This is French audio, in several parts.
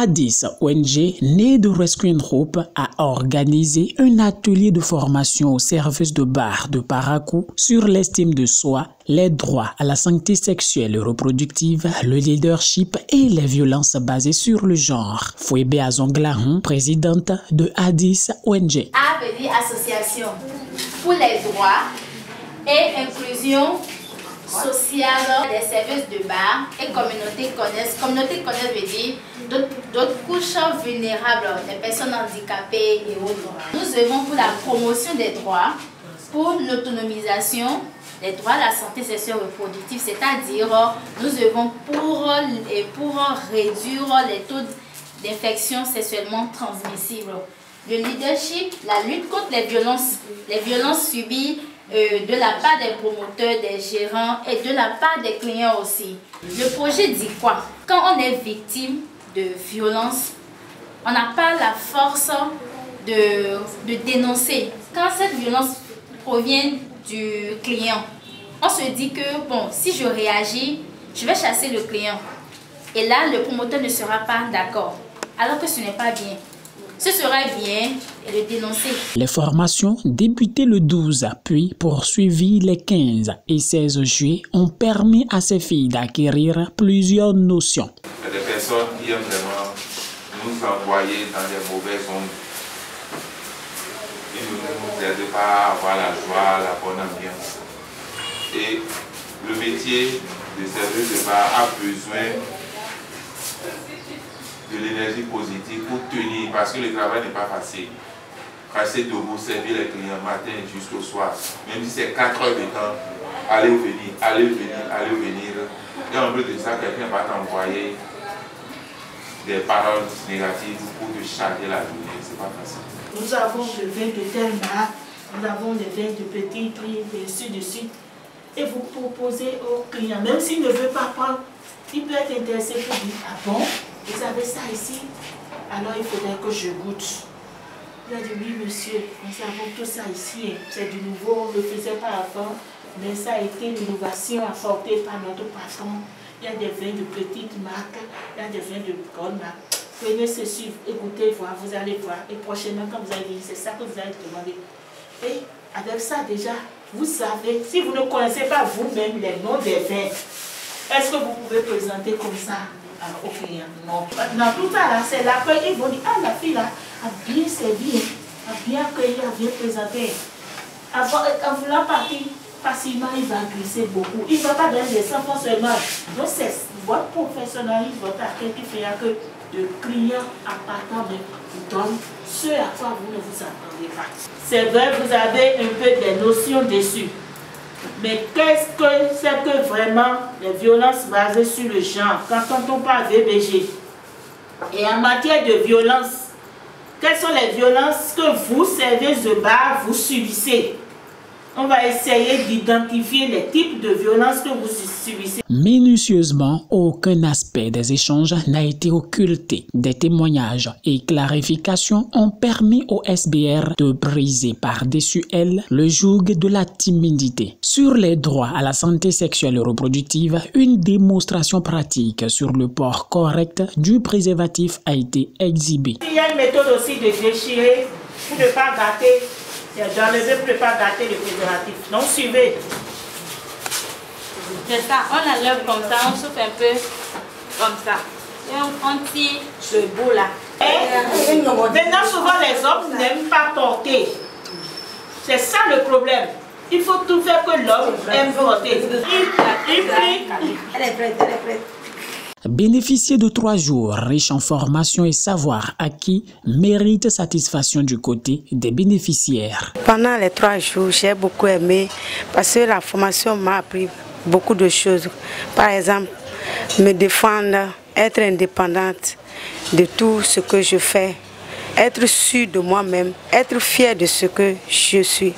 Addis ONG, né de Rescue Group, a organisé un atelier de formation au service de bar de Parakou sur l'estime de soi, les droits à la santé sexuelle et reproductive, le leadership et les violences basées sur le genre. Fouébé Azonglaron, présidente de Addis ONG. A veut dire association pour les droits et inclusion sociale des services de bar et communauté connaissent. Communauté connaissent veut dire d'autres couches vulnérables, des personnes handicapées et autres. Nous œuvrons pour la promotion des droits, pour l'autonomisation des droits à la santé sexuelle et reproductive, c'est-à-dire nous œuvrons pour réduire les taux d'infections sexuellement transmissibles. Le leadership, la lutte contre les violences subies de la part des promoteurs, des gérants et de la part des clients aussi. Le projet dit quoi? Quand on est victime de violence, on n'a pas la force de dénoncer. Quand cette violence provient du client, on se dit que bon, si je réagis, je vais chasser le client. Et là, le promoteur ne sera pas d'accord. Alors que ce n'est pas bien. Ce serait bien de le dénoncer. Les formations débutées le 12 puis poursuivies les 15 et 16 juillet ont permis à ces filles d'acquérir plusieurs notions. Il y a des personnes qui aiment vraiment nous envoyer dans des mauvaises ondes. Ils ne nous aident pas à avoir la joie, la bonne ambiance. Et le métier de service de bar a besoin de l'énergie positive pour tenir, parce que le travail n'est pas facile. Rester debout, servir les clients matin jusqu'au soir, même si c'est 4 heures de temps, aller venir, aller venir, aller venir. Et en plus de ça, quelqu'un va t'envoyer des paroles négatives pour te charger la journée, c'est pas facile. Nous avons le vin de telle marque, nous avons des vins de petit prix, et ainsi de suite. Et vous proposez au client, même s'il ne veut pas prendre, il peut être intéressé pour dire, ah bon, vous avez ça ici, alors il faudrait que je goûte. Il a dit, oui monsieur, nous avons tout ça ici, c'est du nouveau, on ne le faisait pas avant, mais ça a été l'innovation apportée par notre patron. Il y a des vins de petites marques, il y a des vins de grandes marques. Prenez ceci, écoutez, voir, vous allez voir. Et prochainement, quand vous allez dire, c'est ça que vous allez demander. Et avec ça déjà, vous savez, si vous ne connaissez pas vous-même les noms des vins, est-ce que vous pouvez présenter comme ça au client? Non. Dans tout ça, là, c'est l'accueil. Ils vont dire, ah, la fille là a bien servi, a bien accueilli, a bien présenté. En voulant partir, facilement, il va glisser beaucoup. Il ne va pas donner des enfants seulement. Donc, c'est votre professionnalisme, votre accueil qui fait que de clients appartenant vous donne ce à quoi vous ne vous attendez pas. C'est vrai, vous avez un peu des notions dessus. Mais qu'est-ce que c'est que vraiment les violences basées sur le genre quand on parle VBG? Et en matière de violence, quelles sont les violences que vous, services de bar, vous subissez? On va essayer d'identifier les types de violences que vous subissez. Minutieusement, aucun aspect des échanges n'a été occulté. Des témoignages et clarifications ont permis au SBR de briser par-dessus elle le joug de la timidité. Sur les droits à la santé sexuelle et reproductive, une démonstration pratique sur le port correct du préservatif a été exhibée. Il y a une méthode aussi de déchirer pour ne pas gâter. D'enlever pour ne pas gâter le préservatif. Donc suivez. C'est ça, on enlève comme ça, on souffle un peu comme ça. Et on tire le bout là. Maintenant, souvent les hommes n'aiment pas porter. C'est ça le problème. Il faut tout faire que l'homme aime porter. Elle est prête, elle est prête. Bénéficier de 3 jours riches en formation et savoir acquis mérite satisfaction du côté des bénéficiaires. Pendant les 3 jours, j'ai beaucoup aimé parce que la formation m'a appris beaucoup de choses. Par exemple, me défendre, être indépendante de tout ce que je fais, être sûre de moi-même, être fière de ce que je suis.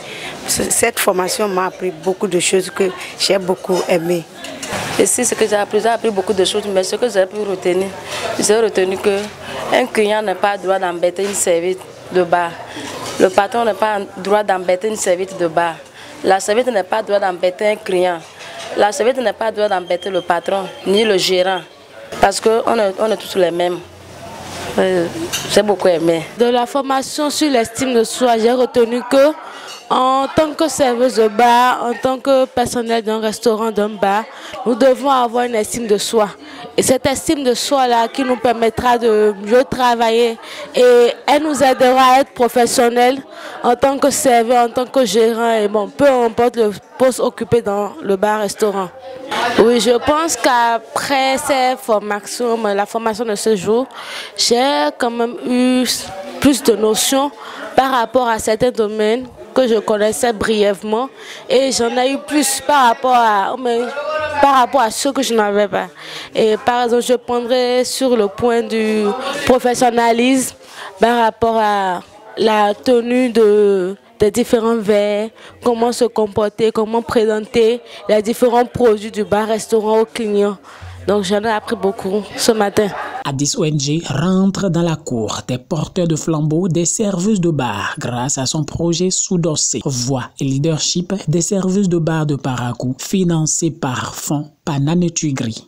Cette formation m'a appris beaucoup de choses que j'ai beaucoup aimé. Et c'est ce que j'ai appris beaucoup de choses, mais ce que j'ai pu retenir, j'ai retenu qu'un client n'a pas le droit d'embêter une serviette de bar. Le patron n'a pas le droit d'embêter une serviette de bar. La serviette n'a pas le droit d'embêter un client. La serviette n'a pas le droit d'embêter le patron, ni le gérant. Parce qu'on est tous les mêmes. J'ai beaucoup aimé. De la formation sur l'estime de soi, j'ai retenu que en tant que serveuse de bar, en tant que personnel d'un restaurant, d'un bar, nous devons avoir une estime de soi. Et cette estime de soi-là qui nous permettra de mieux travailler et elle nous aidera à être professionnels en tant que serveur, en tant que gérant et bon, peu importe le poste occupé dans le bar-restaurant. Oui, je pense qu'après ces formations, la formation de ce jour, j'ai quand même eu plus de notions par rapport à certains domaines que je connaissais brièvement et j'en ai eu plus par rapport à ce que je n'avais pas. Et par exemple, je prendrai sur le point du professionnalisme par rapport à la tenue des différents verres, comment se comporter, comment présenter les différents produits du bar-restaurant aux clients. Donc j'en ai appris beaucoup ce matin. Addis ONG rentre dans la cour des porteurs de flambeaux des serveuses de bar grâce à son projet sous-dossé Voix et Leadership des serveuses de bar de Parakou financé par Fonds Pananetugri.